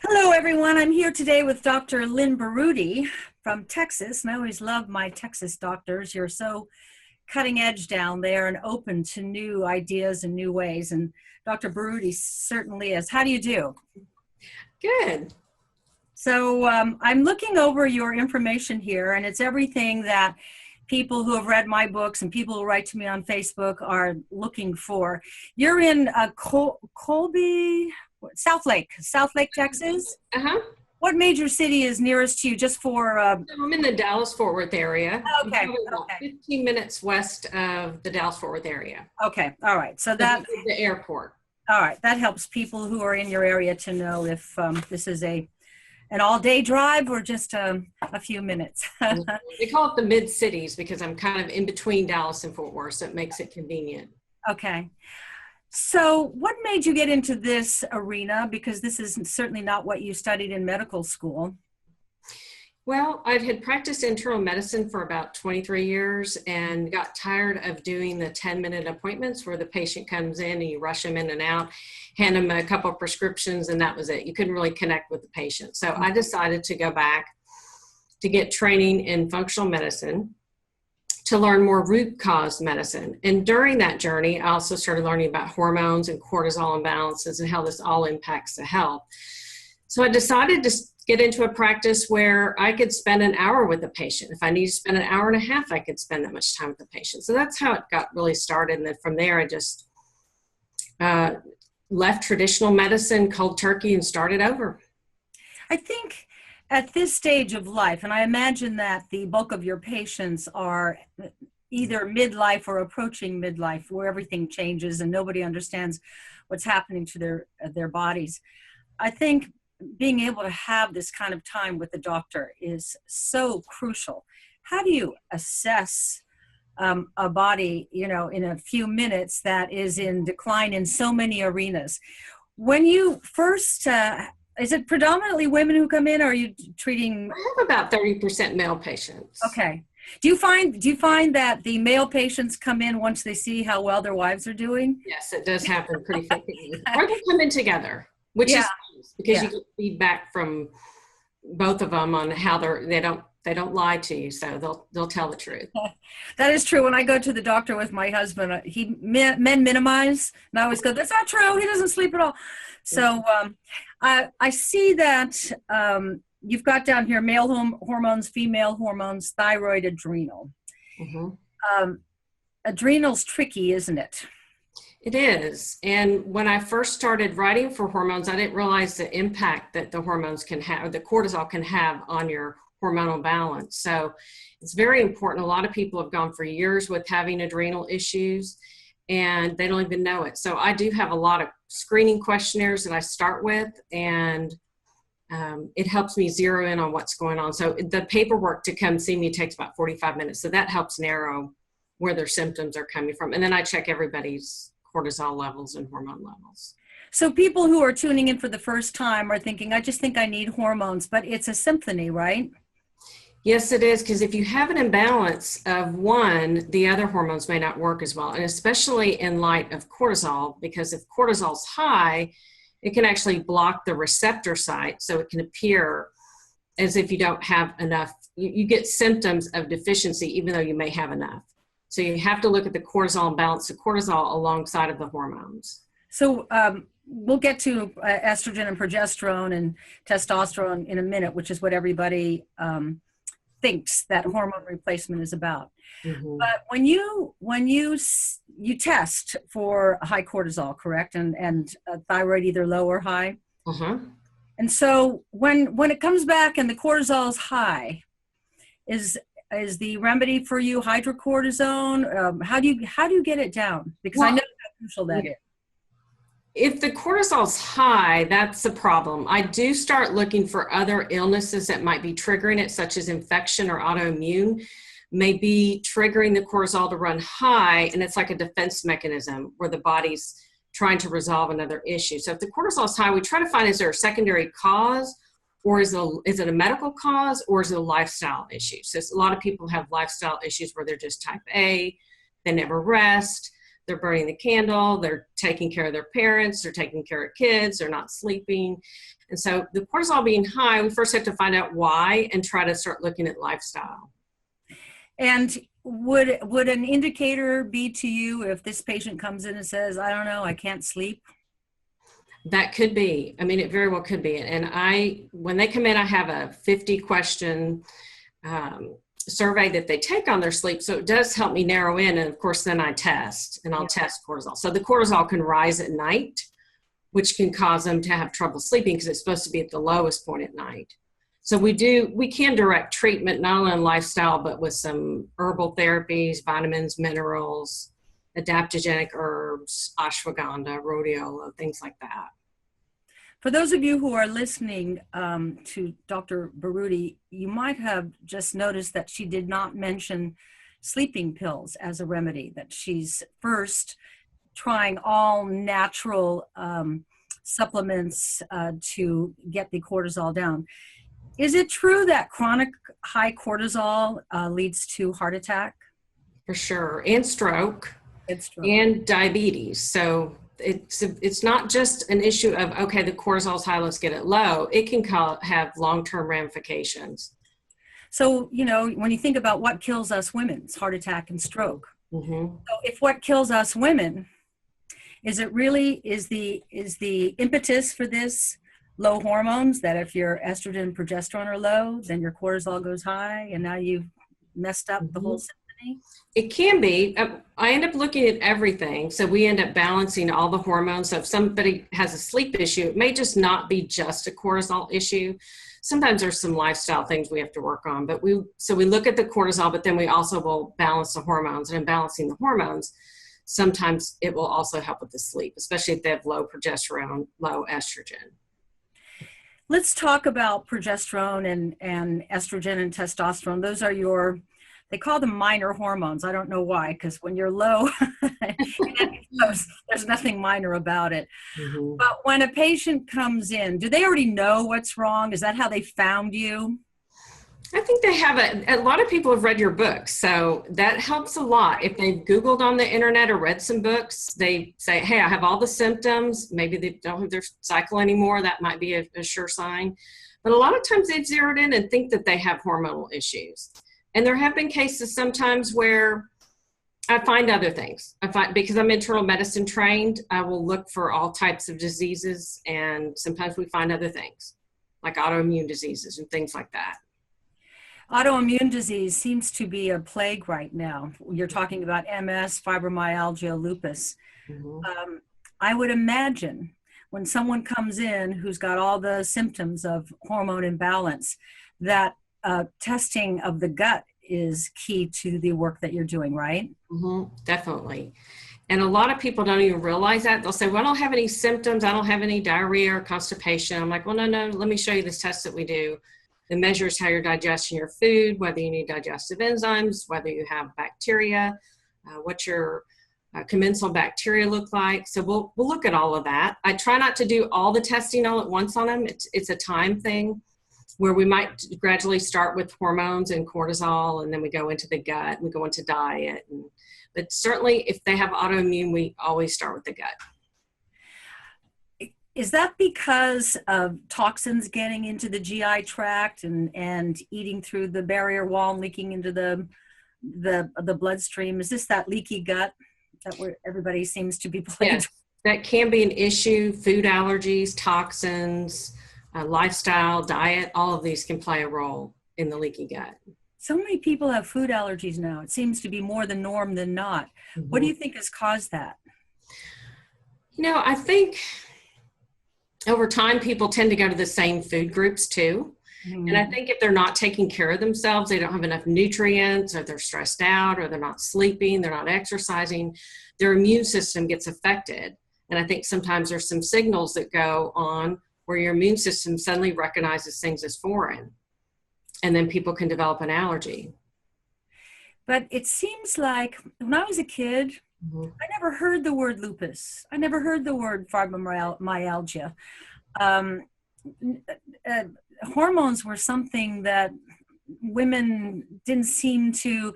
Hello, everyone. I'm here today with Dr. Lyn Berutti from Texas, and I always love my Texas doctors. You're so cutting edge down there and open to new ideas and new ways, and Dr. Berutti certainly is. How do you do? Good. So I'm looking over your information here, and it's everything that people who have read my books and people who write to me on Facebook are looking for. You're in Colby, Southlake, Texas. Uh-huh. What major city is nearest to you just for? So I'm in the Dallas-Fort Worth area. Okay. I'm about Okay. 15 minutes west of the Dallas-Fort Worth area. Okay. All right. So The airport. all right. That helps people who are in your area to know if this is an all-day drive or just a few minutes. They call it the mid-cities because I'm kind of in between Dallas and Fort Worth, so it makes it convenient. Okay. So what made you get into this arena? Because this is certainly not what you studied in medical school. Well, I had practiced internal medicine for about 23 years and got tired of doing the 10-minute appointments where the patient comes in and you rush them in and out, hand them a couple of prescriptions, and that was it. You couldn't really connect with the patient. So I decided to go back to get training in functional medicine to learn more root cause medicine. And during that journey, I also started learning about hormones and cortisol imbalances and how this all impacts the health. So I decided to get into a practice where I could spend an hour with a patient. If I need to spend an hour and a half, I could spend that much time with the patient. So that's how it got really started. And then from there, I just left traditional medicine cold turkey and started over. I think at this stage of life, and I imagine that the bulk of your patients are either midlife or approaching midlife, where everything changes and nobody understands what's happening to their bodies. I think being able to have this kind of time with the doctor is so crucial. How do you assess a body, in a few minutes that is in decline in so many arenas? When you first, is it predominantly women who come in, or are you treating? I have about 30% male patients. Okay. Do you find that the male patients come in once they see how well their wives are doing? Yes, it does happen pretty frequently. Or they come in together, which is nice because you get feedback from both of them on how they don't lie to you, so they'll tell the truth. That is true. When I go to the doctor with my husband, men minimize, and I always go, "That's not true. He doesn't sleep at all." So I see that you've got down here male hormones, female hormones, thyroid, adrenal. Mm-hmm. Adrenal's tricky, isn't it? It is. And when I first started writing for hormones, I didn't realize the impact that the hormones can have, or the cortisol can have on your hormonal balance. So it's very important. A lot of people have gone for years with having adrenal issues and they don't even know it. So I do have a lot of screening questionnaires that I start with, and it helps me zero in on what's going on. So the paperwork to come see me takes about 45 minutes. So that helps narrow where their symptoms are coming from. And then I check everybody's cortisol levels and hormone levels. So people who are tuning in for the first time are thinking, I just think I need hormones, but it's a symphony, right? Yes, it is, because if you have an imbalance of one, the other hormones may not work as well, and especially in light of cortisol, because if cortisol's high, it can actually block the receptor site, so it can appear as if you don't have enough. You get symptoms of deficiency even though you may have enough. So you have to look at the cortisol and balance the cortisol alongside of the hormones. So we'll get to estrogen and progesterone and testosterone in a minute, which is what everybody thinks that hormone replacement is about. Mm-hmm. But when you test for high cortisol, correct, and thyroid either low or high, and so when it comes back and the cortisol is high, is the remedy for you hydrocortisone? How do you get it down? Because I know how crucial that is. If the cortisol's high, that's a problem. I do start looking for other illnesses that might be triggering it, such as infection or autoimmune, may be triggering the cortisol to run high, and it's like a defense mechanism where the body's trying to resolve another issue. So if the cortisol is high, we try to find, is there a secondary cause, or is it a medical cause, or is it a lifestyle issue? So a lot of people have lifestyle issues where they're just type A, they never rest, they're burning the candle, they're taking care of their parents, they're taking care of kids, they're not sleeping. And so the cortisol being high, we first have to find out why and try to start looking at lifestyle. And would an indicator be to you if this patient comes in and says, I don't know, I can't sleep? That could be. I mean, it very well could be. And when they come in, I have a 50 question survey that they take on their sleep. So it does help me narrow in. And of course, then I test and I'll test cortisol. So the cortisol can rise at night, which can cause them to have trouble sleeping because it's supposed to be at the lowest point at night. So we can direct treatment, not only on lifestyle, but with some herbal therapies, vitamins, minerals, adaptogenic herbs, ashwagandha, rhodiola, things like that. For those of you who are listening to Dr. Berutti, you might have just noticed that she did not mention sleeping pills as a remedy, that she's first trying all natural supplements to get the cortisol down. Is it true that chronic high cortisol leads to heart attack? For sure, and stroke. It's true. And diabetes. So it's not just an issue of, okay, the cortisol's high, let's get it low. It can have long-term ramifications. So, you know, when you think about what kills us women, it's heart attack and stroke. Mm-hmm. So if what kills us women, is the impetus for this low hormones, that if your estrogen and progesterone are low, then your cortisol goes high and now you've messed up the whole symphony? It can be. I end up looking at everything. So we end up balancing all the hormones. So if somebody has a sleep issue, it may just not be just a cortisol issue. Sometimes there's some lifestyle things we have to work on, but we look at the cortisol, but then we also will balance the hormones. And in balancing the hormones, sometimes it will also help with the sleep, especially if they have low progesterone, low estrogen. Let's talk about progesterone and estrogen and testosterone. Those are they call them minor hormones. I don't know why, because when you're low, there's nothing minor about it. Mm-hmm. But when a patient comes in, do they already know what's wrong? Is that how they found you? I think they have a lot of people have read your books, so that helps a lot. If they've Googled on the internet or read some books, they say, hey, I have all the symptoms. Maybe they don't have their cycle anymore. That might be a sure sign. But a lot of times they've zeroed in and think that they have hormonal issues. And there have been cases sometimes where I find other things. Because I'm internal medicine trained, I will look for all types of diseases, and sometimes we find other things, like autoimmune diseases and things like that. Autoimmune disease seems to be a plague right now. You're talking about MS, fibromyalgia, lupus. Mm-hmm. I would imagine when someone comes in who's got all the symptoms of hormone imbalance, that testing of the gut is key to the work that you're doing, right? Mm-hmm. Definitely. And a lot of people don't even realize that. They'll say, well, I don't have any symptoms. I don't have any diarrhea or constipation. I'm like, well, no, let me show you this test that we do. It measures how you're digesting your food, whether you need digestive enzymes, whether you have bacteria, what your commensal bacteria look like. So we'll look at all of that. I try not to do all the testing all at once on them. It's a time thing where we might gradually start with hormones and cortisol, and then we go into the gut, we go into diet. But certainly if they have autoimmune, we always start with the gut. Is that because of toxins getting into the GI tract and eating through the barrier wall and leaking into the bloodstream? Is this that leaky gut that everybody seems to be plagued? Yes, that can be an issue. Food allergies, toxins, lifestyle, diet, all of these can play a role in the leaky gut. So many people have food allergies now. It seems to be more the norm than not. Mm-hmm. What do you think has caused that? You know, I think over time, people tend to go to the same food groups too. Mm-hmm. And I think if they're not taking care of themselves, they don't have enough nutrients, or they're stressed out, or they're not sleeping, they're not exercising, their immune system gets affected. And I think sometimes there's some signals that go on where your immune system suddenly recognizes things as foreign. And then people can develop an allergy. But it seems like when I was a kid, mm-hmm. I never heard the word lupus. I never heard the word fibromyalgia. Hormones were something that women they seemed to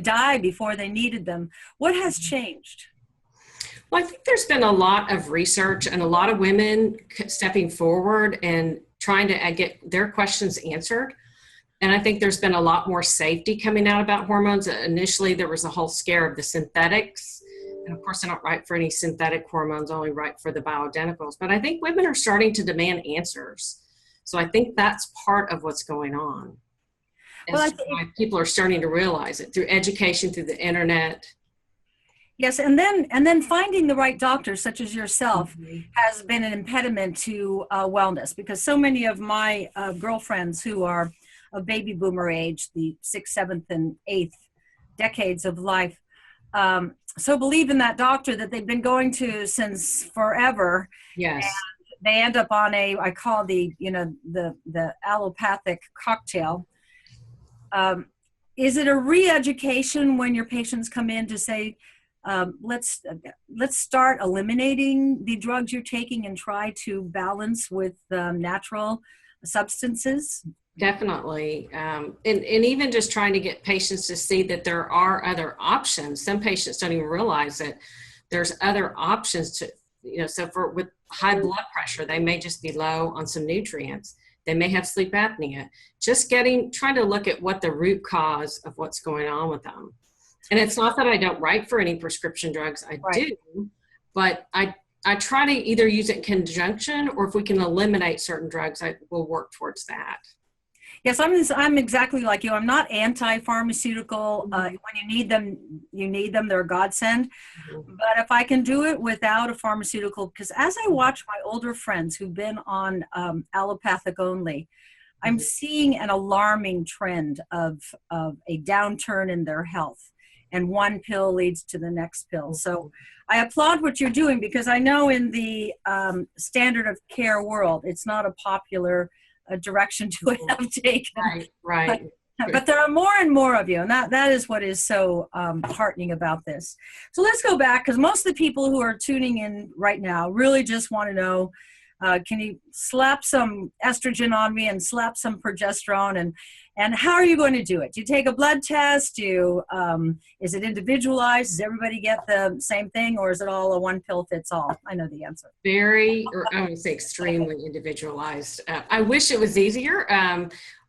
die before they needed them. What has changed? Well, I think there's been a lot of research and a lot of women stepping forward and trying to get their questions answered. And I think there's been a lot more safety coming out about hormones. Initially, there was a whole scare of the synthetics. And of course, I don't write for any synthetic hormones, I only write for the bioidenticals. But I think women are starting to demand answers. So I think that's part of what's going on. Well, people are starting to realize it through education, through the internet. Yes, and then finding the right doctor, such as yourself, has been an impediment to wellness, because so many of my girlfriends who are of baby boomer age, the 6th, 7th, and 8th decades of life, so believe in that doctor that they've been going to since forever. Yes. And they end up on I call the allopathic cocktail. Is it a re-education when your patients come in to say, let's start eliminating the drugs you're taking and try to balance with natural substances? Definitely. And even just trying to get patients to see that there are other options. Some patients don't even realize that there's other options to, so with high blood pressure, they may just be low on some nutrients. They may have sleep apnea. Just trying to look at what the root cause of what's going on with them. And it's not that I don't write for any prescription drugs. I do, but I try to either use it in conjunction, or if we can eliminate certain drugs, I will work towards that. Yes, I'm exactly like you. I'm not anti-pharmaceutical. When you need them, they're a godsend. But if I can do it without a pharmaceutical, because as I watch my older friends who've been on allopathic only, I'm seeing an alarming trend of a downturn in their health. And one pill leads to the next pill. So I applaud what you're doing, because I know in the standard of care world, it's not a popular direction to have taken. Right. But there are more and more of you, and that is what is so heartening about this. So let's go back, because most of the people who are tuning in right now really just want to know, can you slap some estrogen on me and slap some progesterone, and how are you going to do it? Do you take a blood test? Is it individualized? Does everybody get the same thing, or is it all a one pill fits all? I know the answer. I would say extremely individualized. I wish it was easier.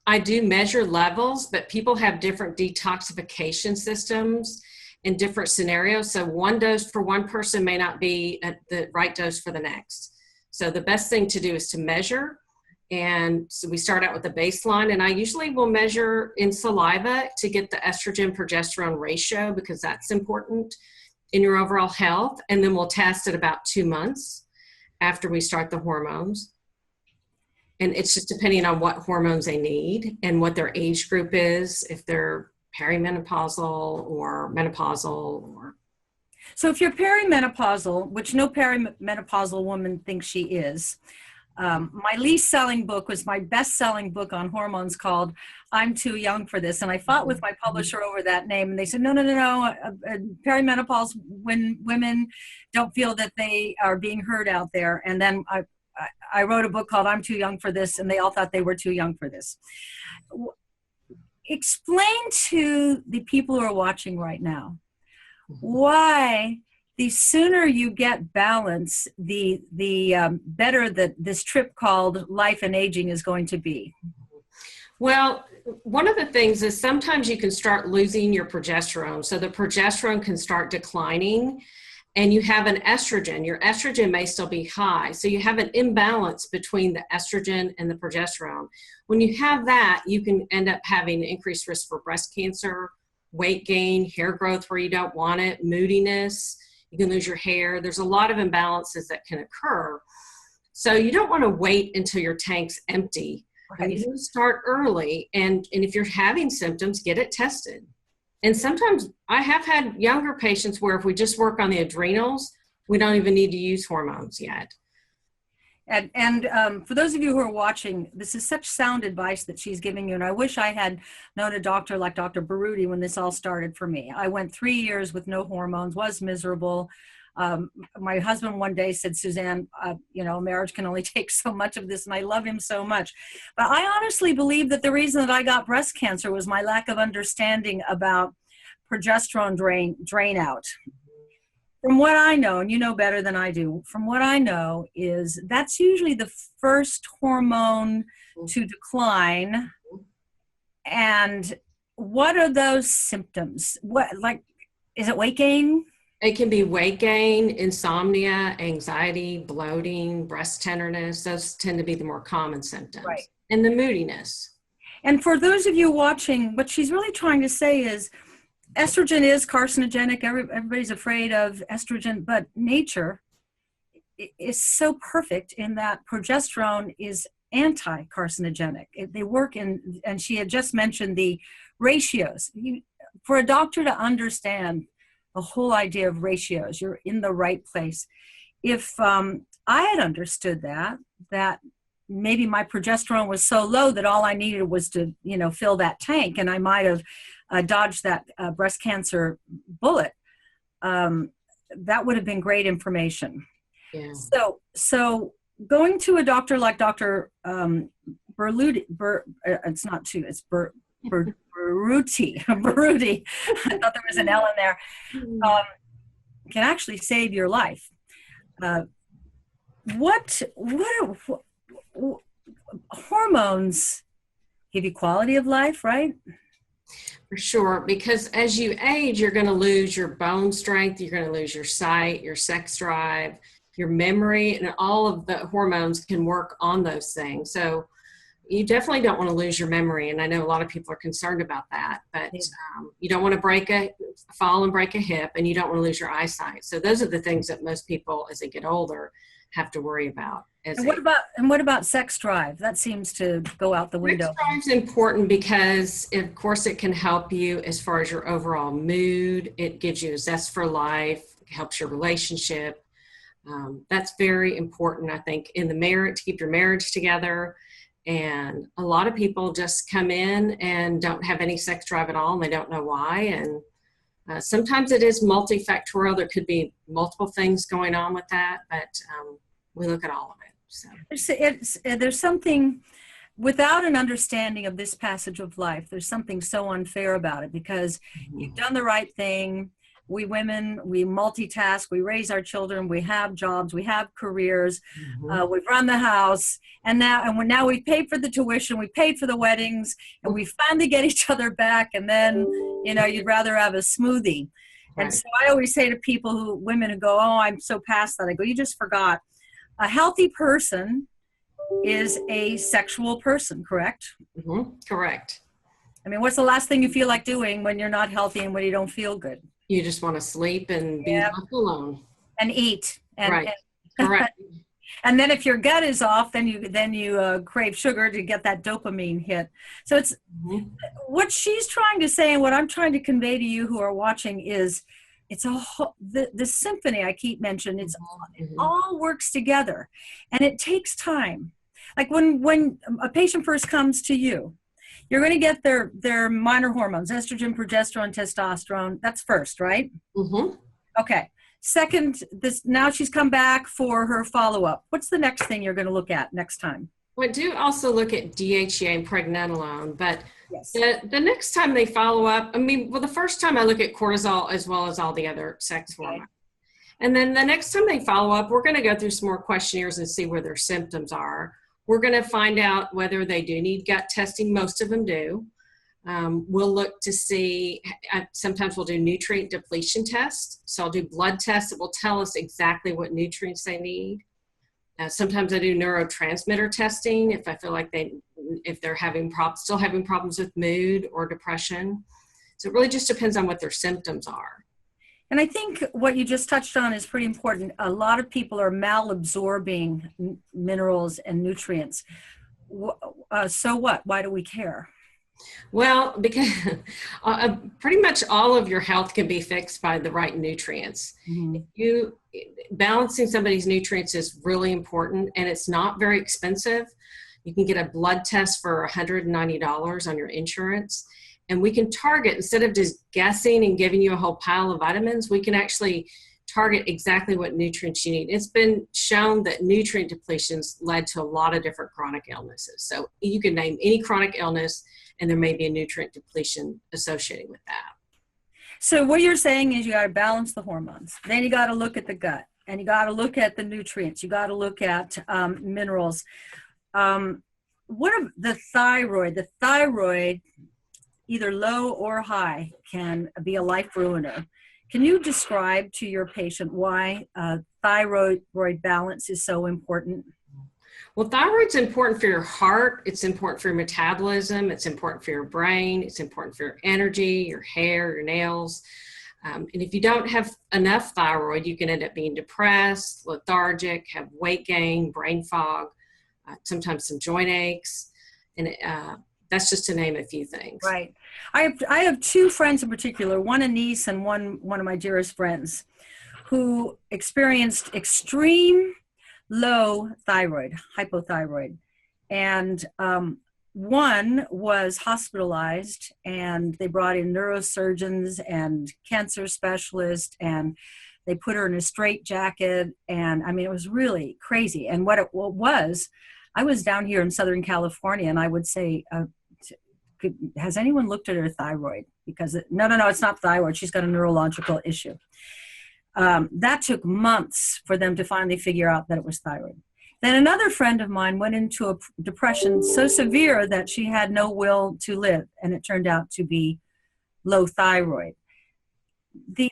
I do measure levels, but people have different detoxification systems in different scenarios. So one dose for one person may not be the right dose for the next. So the best thing to do is to measure. And so we start out with a baseline, and I usually will measure in saliva to get the estrogen progesterone ratio, because that's important in your overall health. And then we'll test at about 2 months after we start the hormones. And it's just depending on what hormones they need and what their age group is, if they're perimenopausal or menopausal. So if you're perimenopausal, which no perimenopausal woman thinks she is, my least selling book was my best selling book on hormones, called I'm Too Young for This. And I fought with my publisher over that name. And they said, no. Perimenopause, when women don't feel that they are being heard out there. And then I wrote a book called I'm Too Young for This, and they all thought they were too young for this. Explain to the people who are watching right now why the sooner you get balance, the better that this trip called life and aging is going to be. Well, one of the things is sometimes you can start losing your progesterone. So the progesterone can start declining, and you have an estrogen. Your estrogen may still be high. So you have an imbalance between the estrogen and the progesterone. When you have that, you can end up having increased risk for breast cancer, weight gain, hair growth where you don't want it, moodiness. You can lose your hair. There's a lot of imbalances that can occur. So you don't want to wait until your tank's empty. Right. You can start early. And if you're having symptoms, get it tested. And sometimes I have had younger patients where if we just work on the adrenals, we don't even need to use hormones yet. And for those of you who are watching, this is such sound advice that she's giving you. And I wish I had known a doctor like Dr. Berutti when this all started for me. I went 3 years with no hormones, was miserable. My husband one day said, Suzanne, marriage can only take so much of this, and I love him so much. But I honestly believe that the reason that I got breast cancer was my lack of understanding about progesterone drain out. from what I know, and you know better than I do, from what I know is that's usually the first hormone to decline. And what are those symptoms? What, like, is it weight gain? It can be weight gain, insomnia, anxiety, bloating, breast tenderness. Those tend to be the more common symptoms. Right. And the moodiness. And for those of you watching, what she's really trying to say is estrogen is carcinogenic. Everybody's afraid of estrogen, but nature is so perfect in that progesterone is anti-carcinogenic. They work in, and she had just mentioned the ratios. For a doctor to understand the whole idea of ratios, you're in the right place. If I had understood that maybe my progesterone was so low that all I needed was to, fill that tank, and I might have dodged that breast cancer bullet, that would have been great information. Yeah. So going to a doctor like Dr. Berutti, it's not two, it's Berutti. Berutti. I thought there was an L in there. Can actually save your life. What hormones give you quality of life, right? For sure, because as you age, you're going to lose your bone strength, you're going to lose your sight, your sex drive, your memory, and all of the hormones can work on those things. So you definitely don't want to lose your memory, and I know a lot of people are concerned about that, but you don't want to fall and break a hip, and you don't want to lose your eyesight. So those are the things that most people, as they get older, have to worry about. And what about sex drive? That seems to go out the window. Sex drive is important because, of course, it can help you as far as your overall mood. It gives you a zest for life, it helps your relationship. That's very important, I think, in the marriage, to keep your marriage together. And a lot of people just come in and don't have any sex drive at all, and they don't know why. And sometimes it is multifactorial. There could be multiple things going on with that, but we look at all of it. So there's something, without an understanding of this passage of life, there's something so unfair about it, because you've done the right thing. We women, we multitask, we raise our children, we have jobs, we have careers, we've run the house, and now we paid for the tuition, we paid for the weddings, and we finally get each other back, and then, you'd rather have a smoothie. Right. And so I always say to women who go, oh, I'm so past that, I go, you just forgot. A healthy person is a sexual person, correct? Correct. I mean, what's the last thing you feel like doing when you're not healthy and when you don't feel good? You just want to sleep and be left alone. And eat. Right. Correct. And then if your gut is off, then you crave sugar to get that dopamine hit. So it's what she's trying to say, and what I'm trying to convey to you who are watching is, it's the symphony I keep mentioning. It all works together, and it takes time. Like when a patient first comes to you, you're going to get their minor hormones, estrogen, progesterone, testosterone. That's first, right? Okay. Second, now she's come back for her follow-up. What's the next thing you're going to look at next time? We do also look at DHEA and pregnenolone, but yes. The next time they follow up, the first time I look at cortisol as well as all the other sex hormones. And then the next time they follow up, we're going to go through some more questionnaires and see where their symptoms are. We're going to find out whether they do need gut testing. Most of them do. We'll look to see, sometimes we'll do nutrient depletion tests. So I'll do blood tests that will tell us exactly what nutrients they need. Sometimes I do neurotransmitter testing if I feel like if they're still having problems with mood or depression. So it really just depends on what their symptoms are. And I think what you just touched on is pretty important. A lot of people are malabsorbing minerals and nutrients. So what? Why do we care? Well, because pretty much all of your health can be fixed by the right nutrients. Balancing somebody's nutrients is really important, and it's not very expensive. You can get a blood test for $190 on your insurance, and we can target, instead of just guessing and giving you a whole pile of vitamins, we can actually target exactly what nutrients you need. It's been shown that nutrient depletions led to a lot of different chronic illnesses. So you can name any chronic illness, and there may be a nutrient depletion associated with that. So what you're saying is you got to balance the hormones. Then you got to look at the gut, and you got to look at the nutrients. You got to look at minerals. What are the thyroid? The thyroid, either low or high, can be a life ruiner. Can you describe to your patient why thyroid balance is so important? Well, thyroid's important for your heart. It's important for your metabolism. It's important for your brain. It's important for your energy, your hair, your nails. And if you don't have enough thyroid, you can end up being depressed, lethargic, have weight gain, brain fog, sometimes some joint aches. And that's just to name a few things. Right. I have two friends in particular, one a niece and one of my dearest friends, who experienced extreme low thyroid, hypothyroid. And one was hospitalized, and they brought in neurosurgeons and cancer specialists, and they put her in a straitjacket. And I mean, it was really crazy. And what it was, I was down here in Southern California, and I would say, has anyone looked at her thyroid? Because no, it's not thyroid. She's got a neurological issue. That took months for them to finally figure out that it was thyroid. Then another friend of mine went into a depression so severe that she had no will to live, and it turned out to be low thyroid. The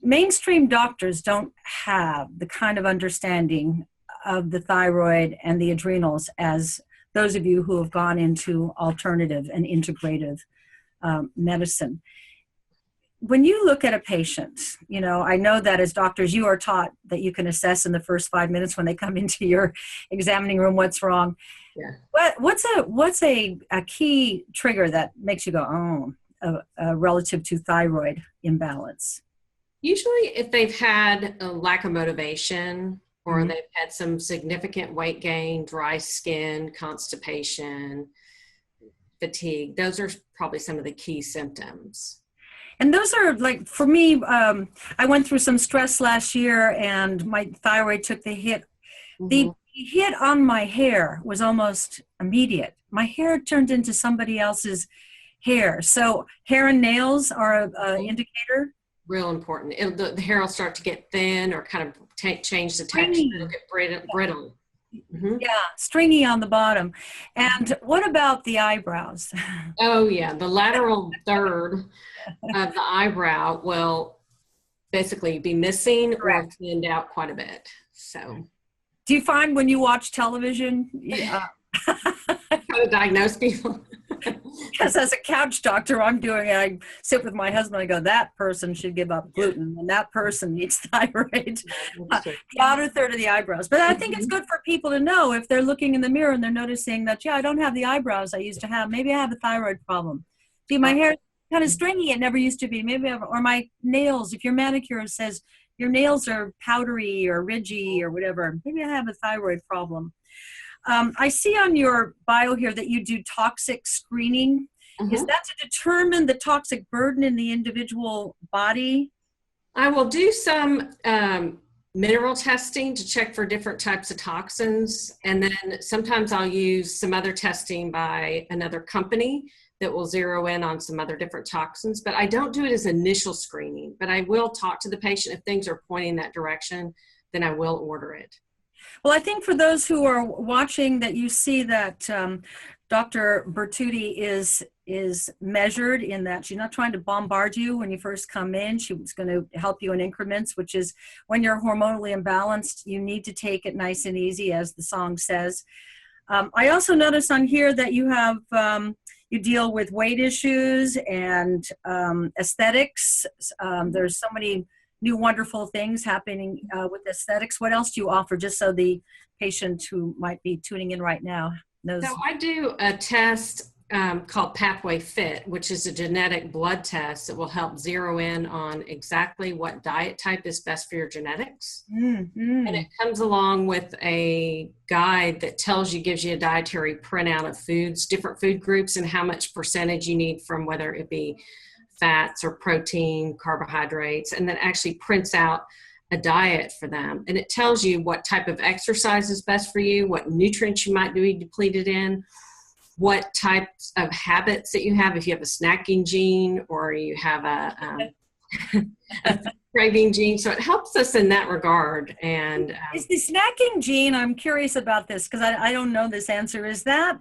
mainstream doctors don't have the kind of understanding of the thyroid and the adrenals as those of you who have gone into alternative and integrative medicine. When you look at a patient, you know, I know that as doctors, you are taught that you can assess in the first 5 minutes when they come into your examining room what's wrong. Yeah. What's a key trigger that makes you go, relative to thyroid imbalance? Usually if they've had a lack of motivation, or they've had some significant weight gain, dry skin, constipation, fatigue, those are probably some of the key symptoms. And those are, like, for me, I went through some stress last year and my thyroid took the hit. The hit on my hair was almost immediate. My hair turned into somebody else's hair. So hair and nails are an indicator. Real important. The hair will start to get thin or kind of change the texture. It'll get brittle. Yeah, stringy on the bottom. And what about the eyebrows? Oh yeah, the lateral third of the eyebrow will basically be missing or thinned out quite a bit. So, do you find when you watch television, how to diagnose people? Because as a couch doctor, I sit with my husband, I go, that person should give up gluten, and that person needs thyroid. The outer third of the eyebrows. But I think it's good for people to know if they're looking in the mirror and they're noticing that, I don't have the eyebrows I used to have. Maybe I have a thyroid problem. See, my hair is kind of stringy. It never used to be. Or my nails, if your manicure says your nails are powdery or ridgy or whatever, maybe I have a thyroid problem. I see on your bio here that you do toxic screening. Is that to determine the toxic burden in the individual body? I will do some mineral testing to check for different types of toxins. And then sometimes I'll use some other testing by another company that will zero in on some other different toxins. But I don't do it as initial screening, but I will talk to the patient. If things are pointing that direction, then I will order it. Well, I think for those who are watching that you see that Dr. Berutti is measured in that she's not trying to bombard you when you first come in. She's going to help you in increments, which is when you're hormonally imbalanced, you need to take it nice and easy, as the song says. I also noticed on here that you have, you deal with weight issues and aesthetics. There's so many new wonderful things happening with aesthetics. What else do you offer, just so the patient who might be tuning in right now knows? So I do a test called Pathway Fit, which is a genetic blood test that will help zero in on exactly what diet type is best for your genetics. And it comes along with a guide that gives you a dietary printout of foods, different food groups, and how much percentage you need from whether it be fats or protein, carbohydrates, and then actually prints out a diet for them. And it tells you what type of exercise is best for you, what nutrients you might be depleted in, what types of habits that you have, if you have a snacking gene or you have a craving gene. So it helps us in that regard. And is the snacking gene, I'm curious about this because I don't know this answer, is that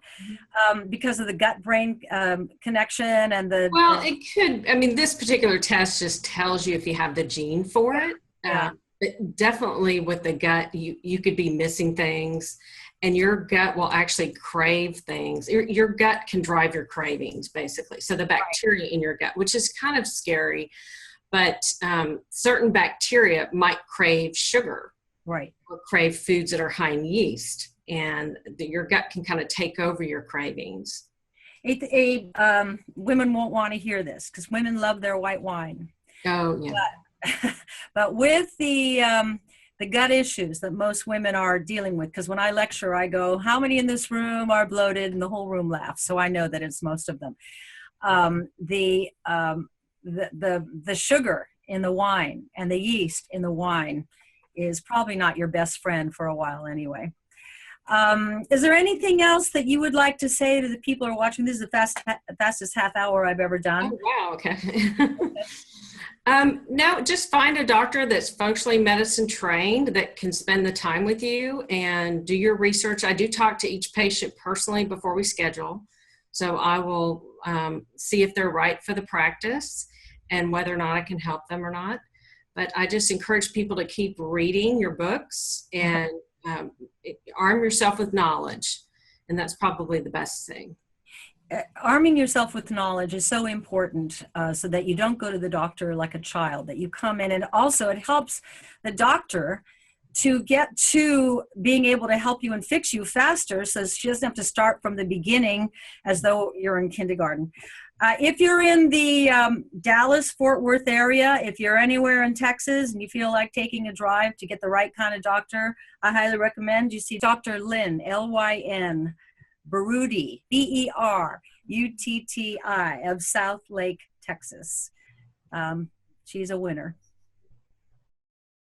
because of the gut-brain connection and the... Well, it could, I mean, this particular test just tells you if you have the gene for it. Yeah. But definitely with the gut, you could be missing things, and your gut will actually crave things. Your gut can drive your cravings, basically. So the bacteria in your gut, which is kind of scary, but certain bacteria might crave sugar, right, or crave foods that are high in yeast, and your gut can kind of take over your cravings. Women won't want to hear this because women love their white wine. Oh, yeah. But with the gut issues that most women are dealing with, because when I lecture, I go, how many in this room are bloated? And the whole room laughs. So I know that it's most of them. The sugar in the wine and the yeast in the wine is probably not your best friend for a while anyway. Is there anything else that you would like to say to the people who are watching? This is the fastest half hour I've ever done. Oh, wow. Okay. No, just find a doctor that's functionally medicine trained that can spend the time with you and do your research. I do talk to each patient personally before we schedule. So I will see if they're right for the practice and whether or not I can help them or not. But I just encourage people to keep reading your books and arm yourself with knowledge. And that's probably the best thing. Arming yourself with knowledge is so important so that you don't go to the doctor like a child, that you come in, and also it helps the doctor to get to being able to help you and fix you faster, so she doesn't have to start from the beginning as though you're in kindergarten. If you're in the Dallas-Fort Worth area, if you're anywhere in Texas and you feel like taking a drive to get the right kind of doctor, I highly recommend you see Dr. Lyn, Lyn Berutti, Berutti of Southlake, Texas. She's a winner.